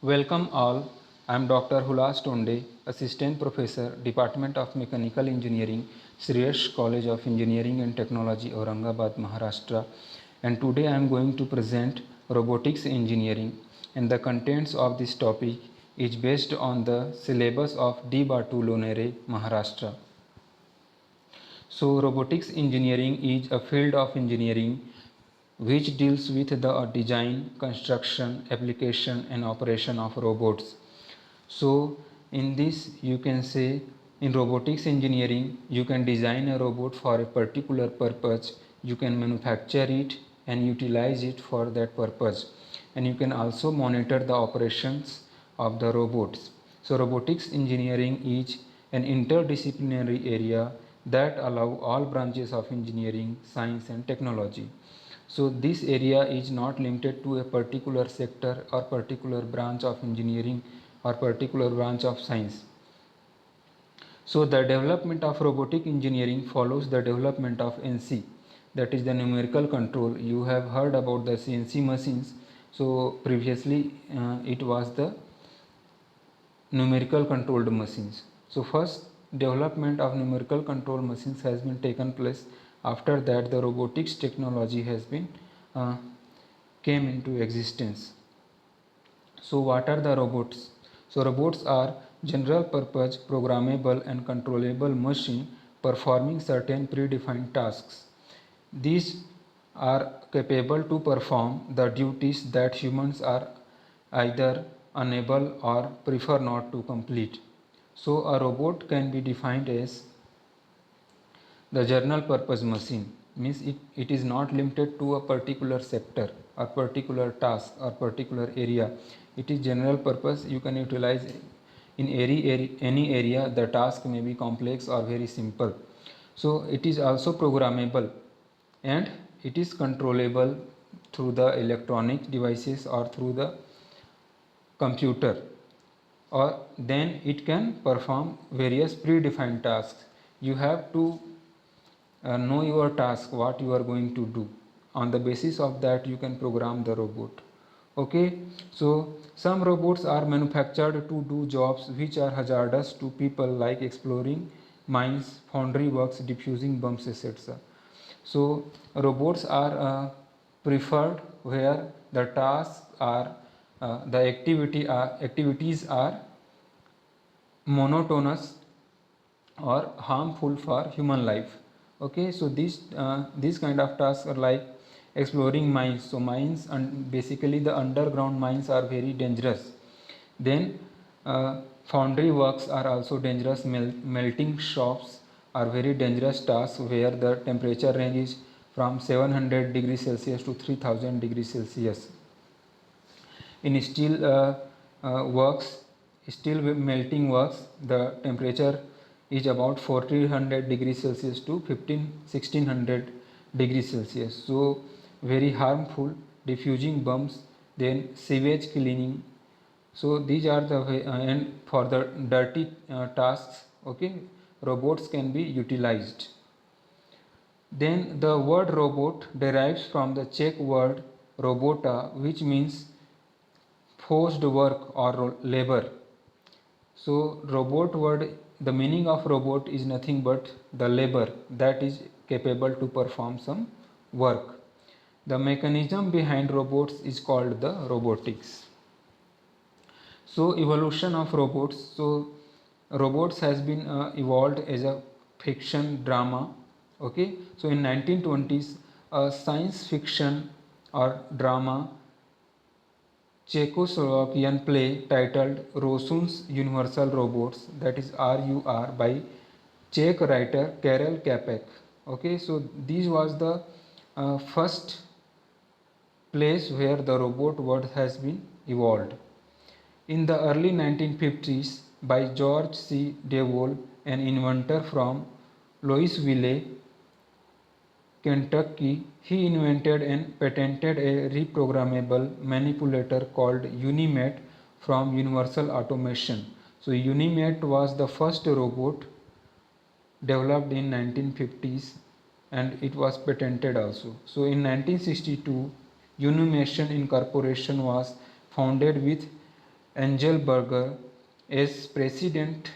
Welcome all. I am Dr. Hulas Tonde, Assistant Professor, Department of Mechanical Engineering, Sriyash College of Engineering and Technology, Aurangabad, Maharashtra. And today I am going to present Robotics Engineering. And the contents of this topic is based on the syllabus of D. Batu Lonere, Maharashtra. So, robotics engineering is a field of engineering which deals with the design, construction, application, and operation of robots. So, in this, you can say in robotics engineering, you can design a robot for a particular purpose, you can manufacture it and utilize it for that purpose, and you can also monitor the operations of the robots. So, robotics engineering is an interdisciplinary area that allow all branches of engineering, science, and technology. So this area is not limited to a particular sector or particular branch of engineering or particular branch of science. So the development of robotic engineering follows the development of NC, that is the numerical control. You have heard about the CNC machines. So previously it was the numerical controlled machines. So first development of numerical control machines has been taken place. After that the robotics technology has been uh, came into existence. So what are the robots? So robots are general purpose programmable and controllable machine performing certain predefined tasks. These are capable to perform the duties that humans are either unable or prefer not to complete. So a robot can be defined as the general purpose machine, means it is not limited to a particular sector or particular task or particular area. It is general purpose. You can utilize in any area. The task may be complex or very simple. So it is also programmable and it is controllable through the electronic devices or through the computer, or then it can perform various predefined tasks. You have to know your task, what you are going to do. On the basis of that you can program the robot. Okay, so some robots are manufactured to do jobs which are hazardous to people, like exploring mines, foundry works, diffusing bombs, etc. So robots are preferred where the tasks are the activities are monotonous or harmful for human life. Okay, so these kind of tasks are like exploring mines. So mines, and basically the underground mines are very dangerous. Then foundry works are also dangerous. Melting shops are very dangerous tasks where the temperature range is from 700 degrees Celsius to 3000 degrees Celsius. In steel works, steel melting works, the temperature is about 1400 degrees Celsius to 1600 degrees Celsius. So very harmful. Diffusing bombs, then sewage cleaning. So these are the way, and for the dirty tasks, okay, robots can be utilized. Then the word robot derives from the Czech word robota, which means forced work or labor. So robot word, the meaning of robot is nothing but the labor that is capable to perform some work. The mechanism behind robots is called the robotics. So evolution of robots. So robots has been evolved as a fiction drama. Okay, so in 1920s a science fiction or drama Czechoslovakian play titled Rosun's Universal Robots, that is RUR, by Czech writer Karel Čapek. Okay, so this was the first place where the robot word has been evolved. In the early 1950s, by George C. DeWolf, an inventor from Louisville, Kentucky, he invented and patented a reprogrammable manipulator called Unimat from Universal Automation. So Unimat was the first robot developed in 1950s and it was patented also. So in 1962, Unimation Incorporation was founded with Engelberger as president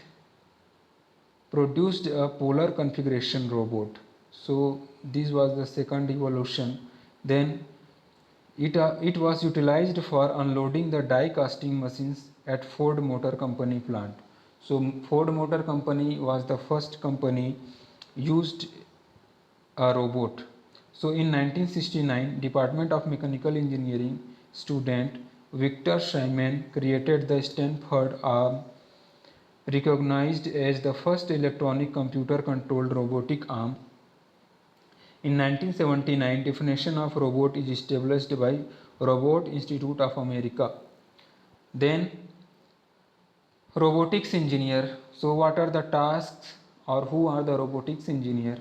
produced a polar configuration robot. So this was the second evolution. Then it was utilized for unloading the die casting machines at Ford Motor Company plant. So Ford Motor Company was the first company used a robot. So in 1969, Department of Mechanical Engineering student Victor Schreiman created the Stanford arm, recognized as the first electronic computer controlled robotic arm. In 1979, definition of robot is established by Robot Institute of America. Then robotics engineer. So what are the tasks or who are the robotics engineer?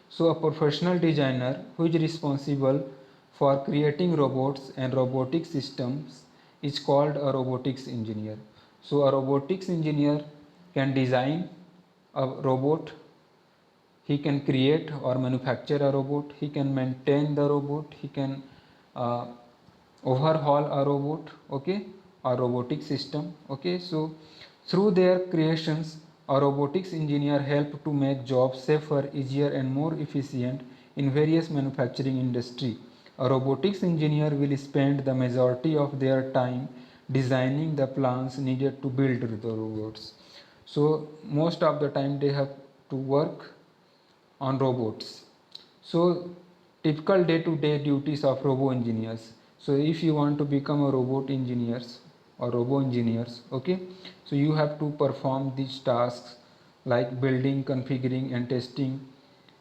So a professional designer who is responsible for creating robots and robotic systems is called a robotics engineer. So a robotics engineer can design a robot, he can create or manufacture a robot, he can maintain the robot, he can uh, overhaul a robot, okay, a robotic system, okay. So through their creations, a robotics engineer help to make jobs safer, easier and more efficient in various manufacturing industry. A robotics engineer will spend the majority of their time designing the plans needed to build the robots. So most of the time they have to work on robots. So typical day-to-day duties of robo engineers. So if you want to become a robot engineers or robo engineers, okay, so you have to perform these tasks like building, configuring and testing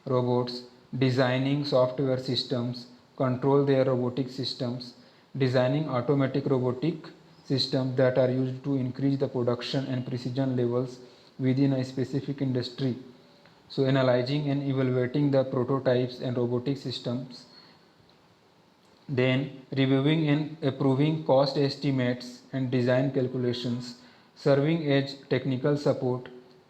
robots, designing software systems, control their robotic systems, designing automatic robotic systems that are used to increase the production and precision levels within a specific industry. So analyzing and evaluating the prototypes and robotic systems, then reviewing and approving cost estimates and design calculations, serving as technical support,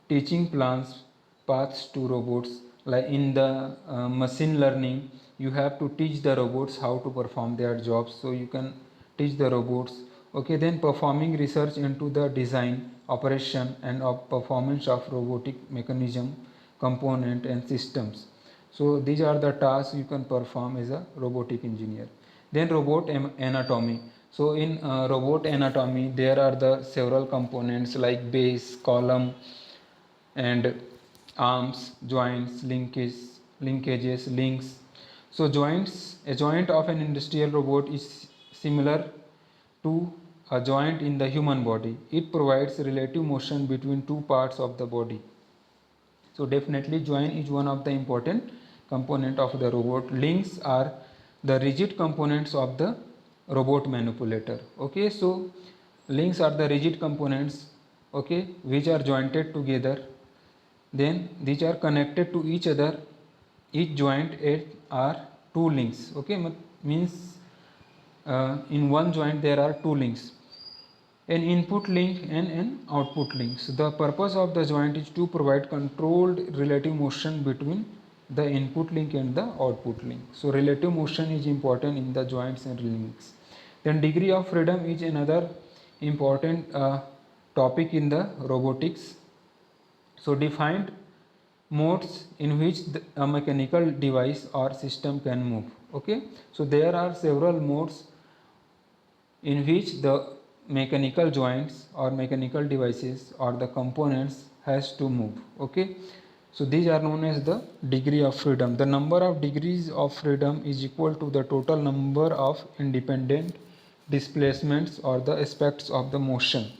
teaching plans, paths to robots. Like in the machine learning, you have to teach the robots how to perform their jobs, so you can teach the robots, okay. Then performing research into the design, operation and performance of robotic mechanism, component and systems. So these are the tasks you can perform as a robotic engineer. Then robot anatomy. So in robot anatomy there are the several components like base, column and arms, joints, linkages, links. So joints, a joint of an industrial robot is similar to a joint in the human body. It provides relative motion between two parts of the body. So definitely joint is one of the important component of the robot. Links are the rigid components of the robot manipulator, okay. So links are the rigid components, okay, which are jointed together, then these are connected to each other. Each joint are two links, okay. Means in one joint there are two links, an input link and an output link. So the purpose of the joint is to provide controlled relative motion between the input link and the output link. So relative motion is important in the joints and links. Then degree of freedom is another important topic in the robotics. So defined modes in which a mechanical device or system can move, okay. So there are several modes in which the mechanical joints or mechanical devices or the components has to move, okay. So these are known as the degree of freedom. The number of degrees of freedom is equal to the total number of independent displacements or the aspects of the motion.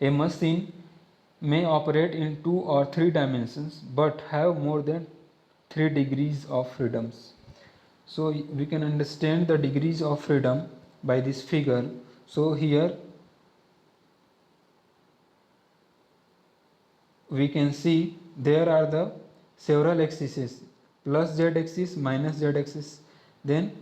A machine may operate in 2 or 3 dimensions but have more than 3 degrees of freedoms. So we can understand the degrees of freedom by this figure. So here we can see there are the several axes, plus z axis, minus z axis, then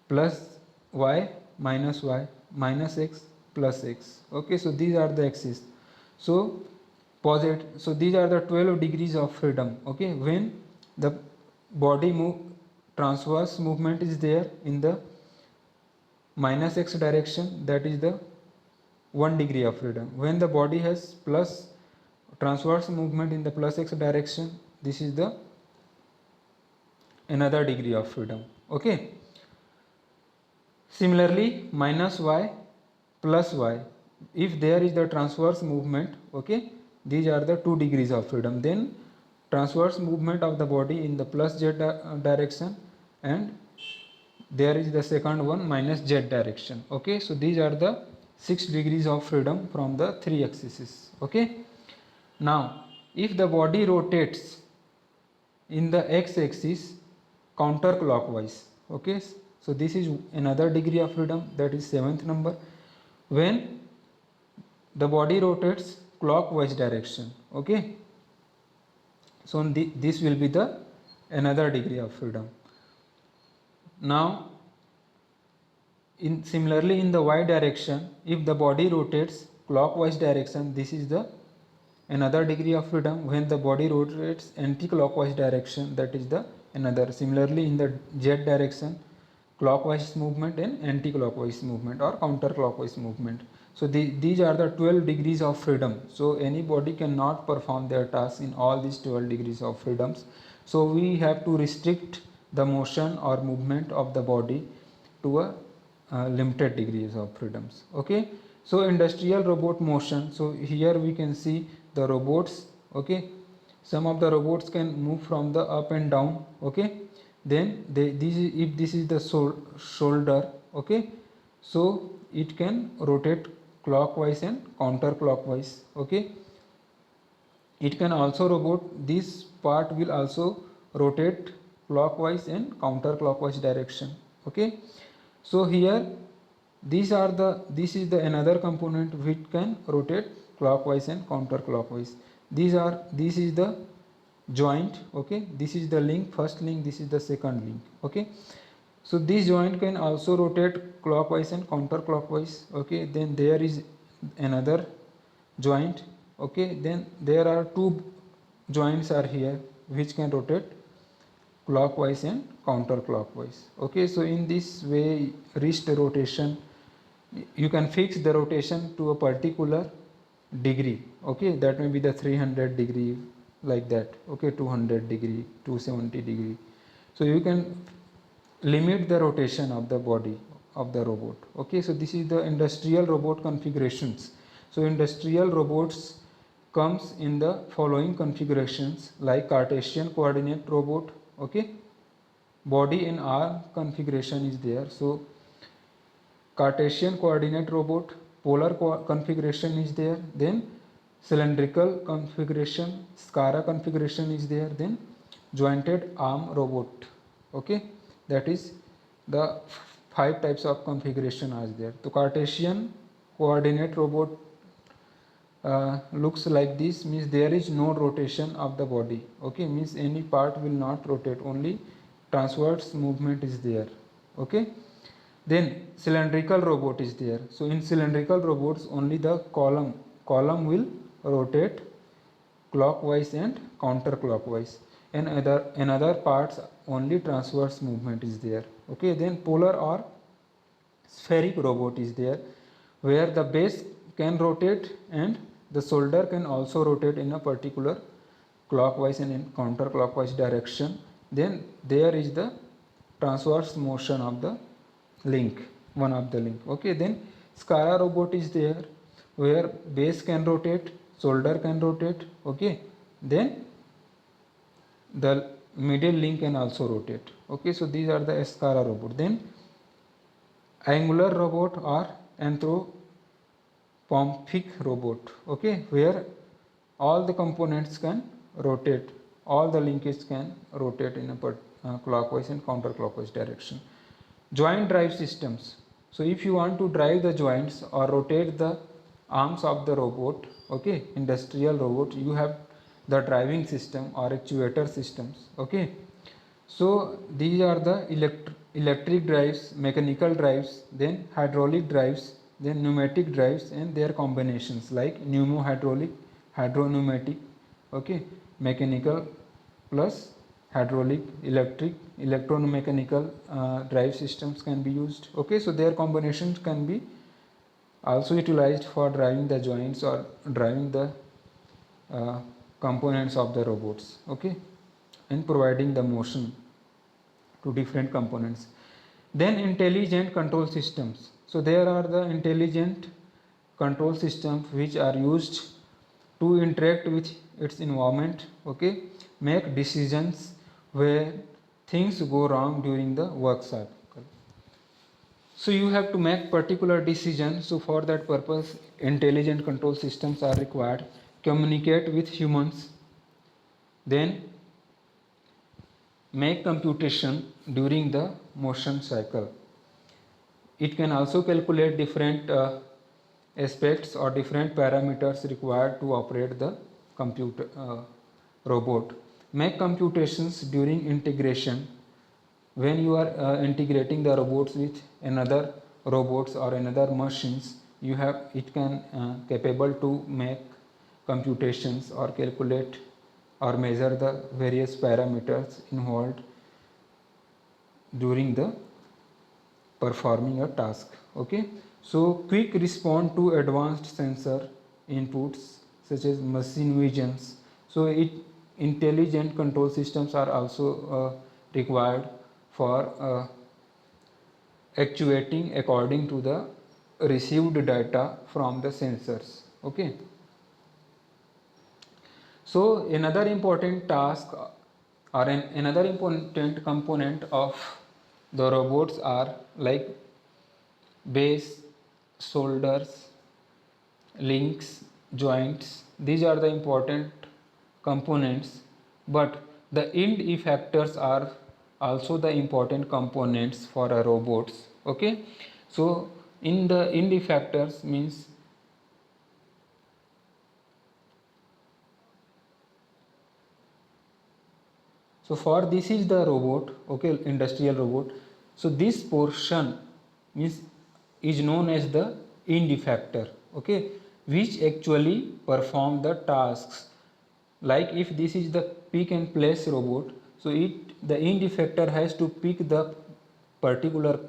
plus y, minus x, plus x, okay. So these are the axes. So so these are the 12 degrees of freedom, okay. When the body transverse movement is there in the minus x direction, that is the 1 degree of freedom. When the body has plus transverse movement in the plus x direction, this is the another degree of freedom. Okay. Similarly, minus y plus y, if there is the transverse movement, okay, these are the 2 degrees of freedom. Then transverse movement of the body in the plus z direction, and there is the second one minus z direction. Okay, so these are the 6 degrees of freedom from the 3 axes. Okay. Now if the body rotates in the x axis counterclockwise, okay, so this is another degree of freedom, that is 7th number. When the body rotates clockwise direction, okay, so this will be the another degree of freedom. Now similarly in the y direction, if the body rotates clockwise direction, this is the another degree of freedom. When the body rotates anti-clockwise direction, that is the another. Similarly in the z direction, clockwise movement and anti-clockwise movement or counterclockwise movement. So these are the 12 degrees of freedom. So anybody cannot perform their tasks in all these 12 degrees of freedoms. So we have to restrict the motion or movement of the body to a limited degrees of freedoms. Okay. So industrial robot motion. So here we can see the robots. Okay. Some of the robots can move from the up and down. Okay. Then if this is the shoulder, okay, so it can rotate clockwise and counterclockwise. Okay. It can also this part will also rotate clockwise and counterclockwise direction. Okay. So here this is the another component which can rotate clockwise and counterclockwise. This is the joint. Okay, this is the link, first link, this is the second link. Okay, so this joint can also rotate clockwise and counterclockwise. Okay, then there is another joint. Okay, then there are 2 joints are here which can rotate clockwise and counterclockwise. Okay, so in this way wrist rotation, you can fix the rotation to a particular degree. Okay, that may be the 300 degree, like that. Okay, 200 degree, 270 degree. So you can limit the rotation of the body of the robot. Okay, so this is the industrial robot configurations. So industrial robots comes in the following configurations, like Cartesian coordinate robot. Okay, body and arm configuration is there. So Cartesian coordinate robot, polar configuration is there, then cylindrical configuration, SCARA configuration is there, then jointed arm robot. Okay, that is the 5 types of configuration are there. So Cartesian coordinate robot looks like this, means there is no rotation of the body. Okay, means any part will not rotate, only transverse movement is there. Okay, then cylindrical robot is there. So in cylindrical robots, only the column will rotate clockwise and counterclockwise, and another parts only transverse movement is there. Okay, then polar or spheric robot is there, where the base can rotate and the shoulder can also rotate in a particular clockwise and in counterclockwise direction. Then there is the transverse motion of the link, one of the link. Okay, then SCARA robot is there, where base can rotate, shoulder can rotate. Okay, then the middle link can also rotate. Okay, so these are the SCARA robot. Then angular robot or anthropomorphic robot. Okay, where all the components can rotate, all the linkages can rotate in a clockwise and counterclockwise direction. Joint drive systems. So if you want to drive the joints or rotate the arms of the robot, okay, industrial robot, you have the driving system or actuator systems. Okay, so these are the electric drives, mechanical drives, then hydraulic drives, then pneumatic drives and their combinations, like pneumo-hydraulic, hydro-pneumatic. Okay, mechanical plus hydraulic, electric, electromechanical drive systems can be used. Okay, so their combinations can be also utilized for driving the joints or driving the uh, components of the robots. Okay, and providing the motion to different components. Then intelligent control systems. So there are the intelligent control systems which are used to interact with its environment. Okay, make decisions where things go wrong during the work cycle. So you have to make particular decision. So for that purpose, intelligent control systems are required. Communicate with humans, then make computation during the motion cycle. It can also calculate different aspects or different parameters required to operate the computer robot. Make computations during integration. When you are integrating the robots with another robots or another machines, you have it can capable to make computations or calculate or measure the various parameters involved during the performing a task. Okay, so quick respond to advanced sensor inputs such as machine visions. So it intelligent control systems are also required for actuating according to the received data from the sensors. Okay, so another important task or another important component of the robots are like base, shoulders, links, joints. These are the important components, but the end effectors are also the important components for a robots. Okay, so in the end effectors means so for this is the robot, okay, industrial robot. So this portion means is known as the end effector, okay, which actually perform the tasks. Like if this is the pick and place robot, so the end effector has to pick the particular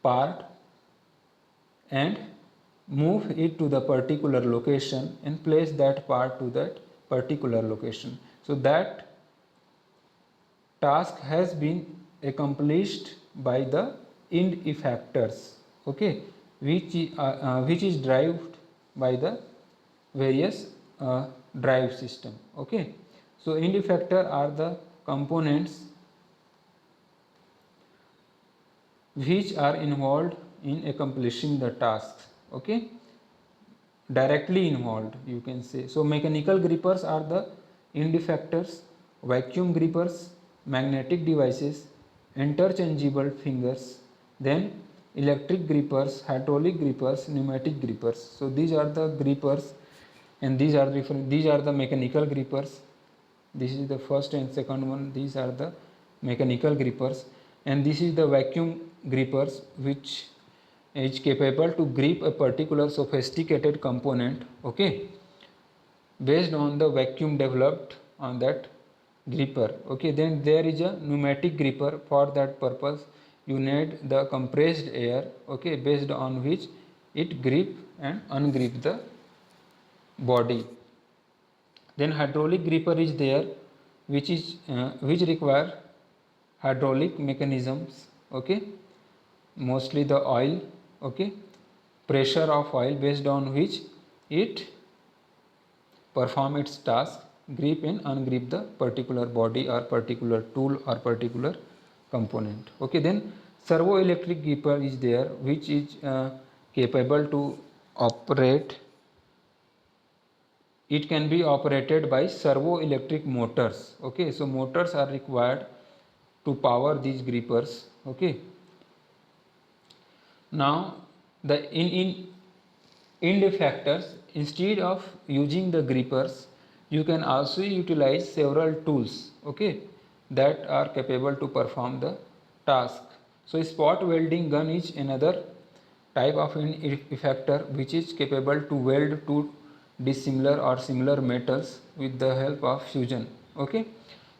part and move it to the particular location and place that part to that particular location. So that task has been accomplished by the end effectors, okay, which is derived by the various drive system. Okay, so end effector are the components which are involved in accomplishing the tasks. Okay, directly involved you can say. So mechanical grippers are the end effectors, vacuum grippers, magnetic devices, interchangeable fingers, then electric grippers, hydraulic grippers, pneumatic grippers. So these are the grippers and these are different. These are the mechanical grippers. This is the first and second one. These are the mechanical grippers, and this is the vacuum grippers, which is capable to grip a particular sophisticated component, okay, based on the vacuum developed on that gripper. Okay, then there is a pneumatic gripper. For that purpose you need the compressed air, okay, based on which it grip and ungrip the body. Then hydraulic gripper is there, which require hydraulic mechanisms, okay, mostly the oil, okay, pressure of oil based on which it perform its task, grip and ungrip the particular body or particular tool or particular component. Okay, then servo electric gripper is there, which is capable to operate. It can be operated by servo electric motors. Okay, so motors are required to power these grippers. Okay, now the in end effectors, instead of using the grippers, you can also utilize several tools, okay, that are capable to perform the task. So spot welding gun is another type of end effector which is capable to weld two dissimilar or similar metals with the help of fusion. Okay,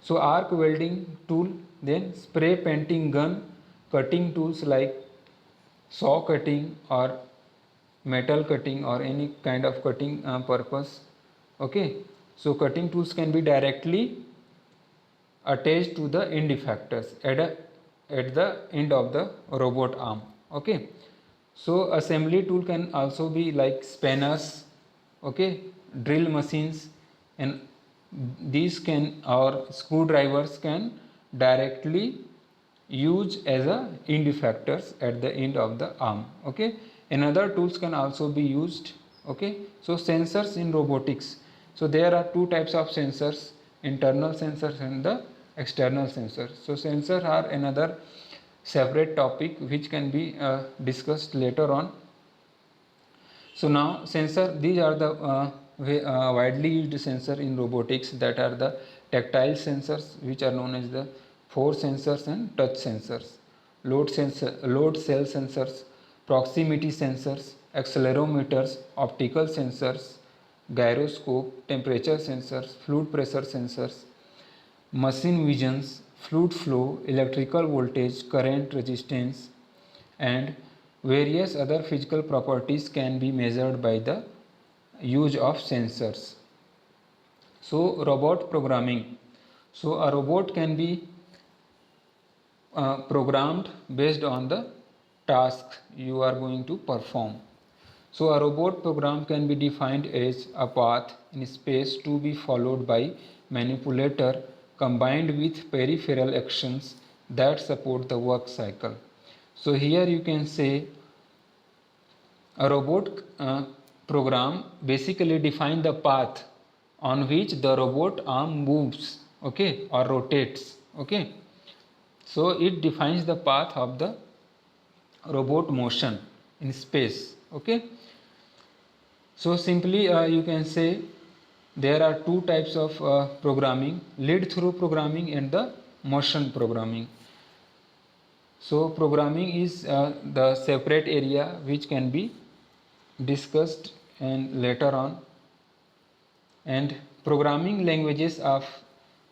So arc welding tool, then spray painting gun, cutting tools like saw cutting or metal cutting or any kind of cutting purpose. Okay, so cutting tools can be directly attached to the end effectors at the end of the robot arm. Okay, so assembly tool can also be like spanners, okay, drill machines, and these can, or screwdrivers can directly use as a end effectors at the end of the arm. Okay, another tools can also be used. Okay, so sensors in robotics, so there are two types of sensors, internal sensors and the external sensors. So sensors are another separate topic which can be discussed later on. So now sensor, these are the widely used sensor in robotics, that are the tactile sensors, which are known as the force sensors and touch sensors, load cell sensors, proximity sensors, accelerometers, optical sensors, gyroscope, temperature sensors, fluid pressure sensors, machine visions, fluid flow, electrical voltage, current, resistance, and various other physical properties can be measured by the use of sensors. So robot programming. So a robot can be programmed based on the task you are going to perform. So a robot program can be defined as a path in space to be followed by manipulator combined with peripheral actions that support the work cycle. So here you can say a robot program basically defines the path on which the robot arm moves, okay, or rotates. Okay, so it defines the path of the robot motion in space. Okay, so simply you can say there are two types of programming: lead through programming and the motion programming. So programming is the separate area which can be discussed and later on. And programming languages of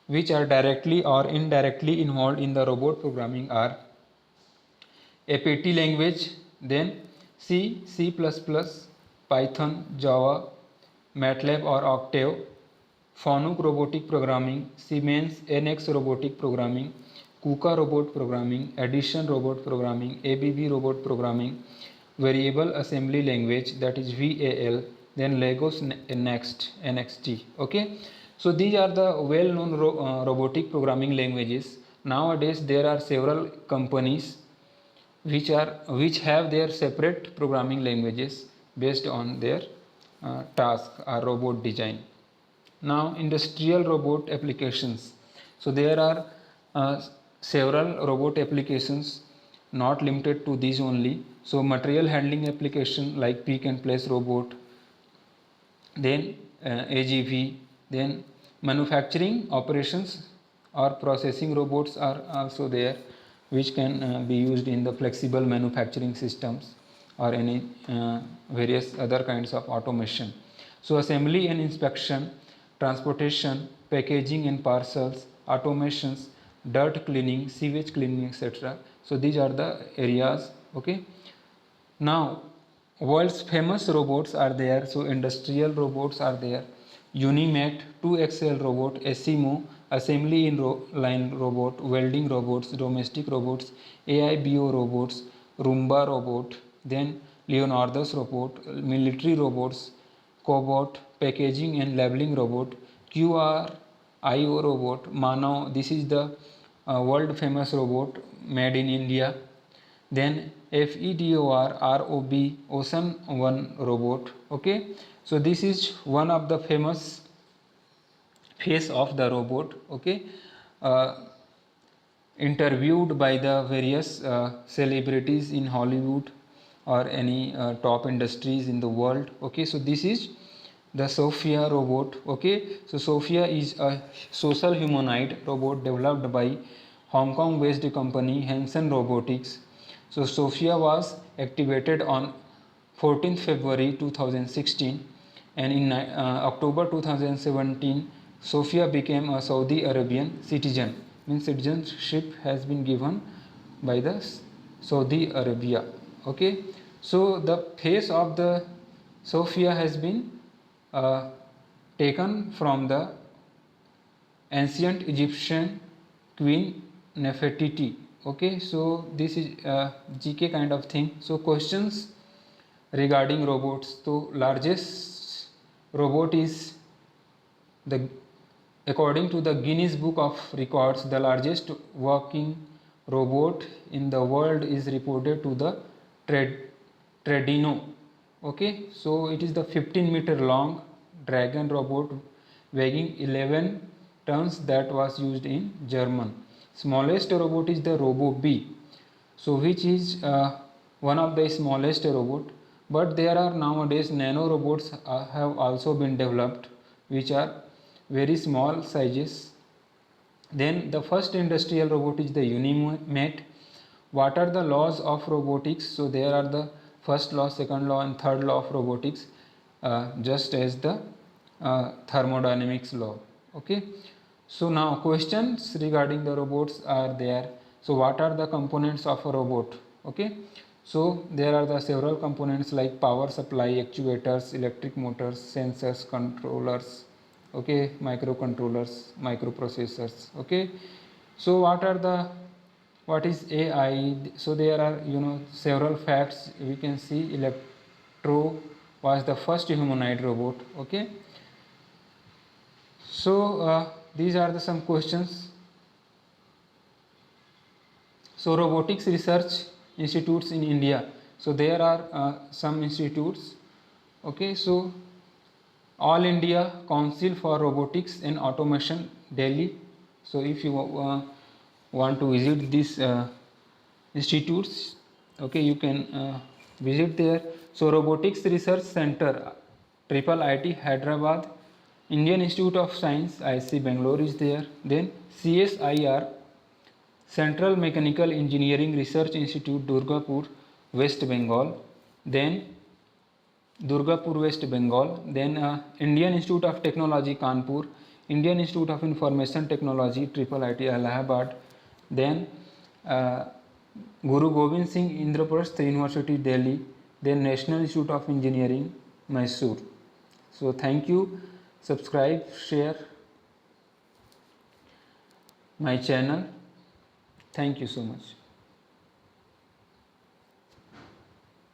which are directly or indirectly involved in the robot programming are APT language, then C, C++, Python, Java, MATLAB or Octave, Fanuc robotic programming, Siemens NX robotic programming, KUKA robot programming, Addition robot programming, ABB robot programming, variable assembly language, that is VAL, then Legos Next NXT. Okay, so these are the well known robotic programming languages. Nowadays there are several companies which have their separate programming languages based on their task or robot design. Now industrial robot applications. So there are several robot applications, not limited to these only. So material handling application like pick and place robot, then AGV, then manufacturing operations or processing robots are also there, which can be used in the flexible manufacturing systems or any various other kinds of automation. So assembly and inspection, transportation, packaging and parcels, automations, dirt cleaning, sewage cleaning, etc. So these are the areas. Okay, now world's famous robots are there. So industrial robots are there: Unimat, 2XL robot, Asimo, assembly in line robot, welding robots, domestic robots, AIBO robots, Roomba robot, then Leonardo's robot, military robots, Cobot, packaging and labeling robot, QRIO robot, Mano, this is the world famous robot made in India. Then FEDOR ROB, Ocean One robot. Okay, so this is one of the famous face of the robot. Okay, uh, interviewed by the various celebrities in Hollywood or any top industries in the world. Okay, so this is the Sophia robot. Okay, so Sophia is a social humanoid robot developed by Hong Kong based company Hanson Robotics. So Sophia was activated on 14th February 2016, and in October 2017 Sophia became a Saudi Arabian citizen. Means citizenship has been given by the Saudi Arabia. Okay, so the face of the Sophia has been uh, taken from the ancient Egyptian queen Nefertiti. Okay, so this is a GK kind of thing. So questions regarding robots. So largest robot is the, according to the Guinness Book of Records, the largest working robot in the world is reported to the Tredino. Okay, so it is the 15-meter long dragon robot weighing 11 tons that was used in German. Smallest robot is the Robo B, so which is one of the smallest robot. But there are nowadays nano robots have also been developed, which are very small sizes. Then the first industrial robot is the Unimate. What are the laws of robotics? So there are the first law, second law and third law of robotics, just as the thermodynamics law. Okay, so now questions regarding the robots are there. So what are the components of a robot? Okay, so there are the several components like power supply, actuators, electric motors, sensors, controllers, okay, microcontrollers, microprocessors. Okay, so what is AI? So there are several facts we can see. Electro was the first humanoid robot. Okay, so these are the some questions. So robotics research institutes in India. So there are some institutes. Okay, so All India Council for Robotics and Automation, Delhi. So if you want to visit these institutes, okay, you can visit there. So Robotics Research Center, Triple IT Hyderabad, Indian Institute of Science IC Bangalore is there. Then CSIR, Central Mechanical Engineering Research Institute, Durgapur, West Bengal. Then Durgapur, West Bengal. Then Indian Institute of Technology, Kanpur. Indian Institute of Information Technology, Triple IT Allahabad. Then uh, Guru Gobind Singh Indraprasth University, Delhi. Then National Institute of Engineering, Mysore. So thank you. Subscribe, share my channel. Thank you so much.